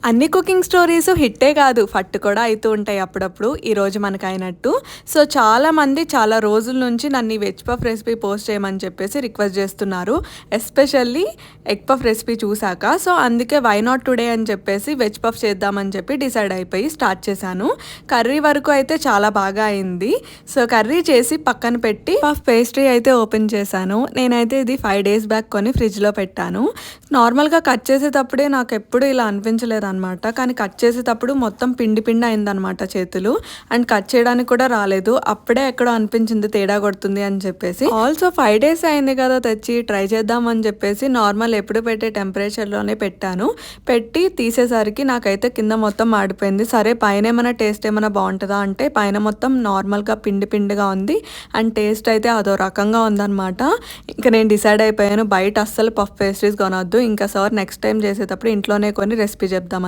అన్ని cooking stories హిట్టే కాదు, ఫట్ కూడా అవుతూ ఉంటాయి అప్పుడప్పుడు. ఈరోజు మనకు అయినట్టు. సో చాలామంది చాలా రోజుల నుంచి నన్ను ఈ వెజ్ పఫ్ రెసిపీ పోస్ట్ చేయమని చెప్పేసి రిక్వెస్ట్ చేస్తున్నారు, ఎస్పెషల్లీ ఎగ్ పఫ్ రెసిపీ చూసాక. సో అందుకే వై నాట్ టుడే అని చెప్పేసి వెజ్ పఫ్ చేద్దామని చెప్పి డిసైడ్ అయిపోయి స్టార్ట్ చేశాను. కర్రీ వరకు అయితే చాలా బాగా అయింది. సో కర్రీ చేసి పక్కన పెట్టి పఫ్ పేస్ట్రీ అయితే ఓపెన్ చేశాను. నేనైతే ఇది 5 days బ్యాక్ కొని ఫ్రిడ్జ్లో పెట్టాను. నార్మల్గా కట్ చేసేటప్పుడే నాకు ఎప్పుడు ఇలా అనిపించలేదు అనమాట, కానీ కట్ చేసేటప్పుడు మొత్తం పిండి పిండి అయిందనమాట చేతులు. అండ్ కట్ చేయడానికి కూడా రాలేదు. అప్పుడే ఎక్కడో అనిపించింది తేడా కొడుతుంది అని చెప్పేసి. ఆల్సో 5 days అయింది కదా తెచ్చి ట్రై చేద్దాం అని చెప్పేసి నార్మల్ ఎప్పుడు పెట్టే టెంపరేచర్లోనే పెట్టాను. పెట్టి తీసేసరికి నాకైతే కింద మొత్తం మాడిపోయింది. సరే పైన ఏమైనా టేస్ట్ ఏమైనా బాగుంటుందా అంటే పైన మొత్తం నార్మల్గా పిండి పిండిగా ఉంది. అండ్ టేస్ట్ అయితే అదో రకంగా ఉందన్నమాట. ఇంకా నేను డిసైడ్ అయిపోయాను బయట అస్సలు పఫ్ పేస్ట్రీస్ కొనొద్దు, ఇంకా సార్ నెక్స్ట్ టైం చేసేటప్పుడు ఇంట్లోనే కొని రెసిపీ చెప్దాం.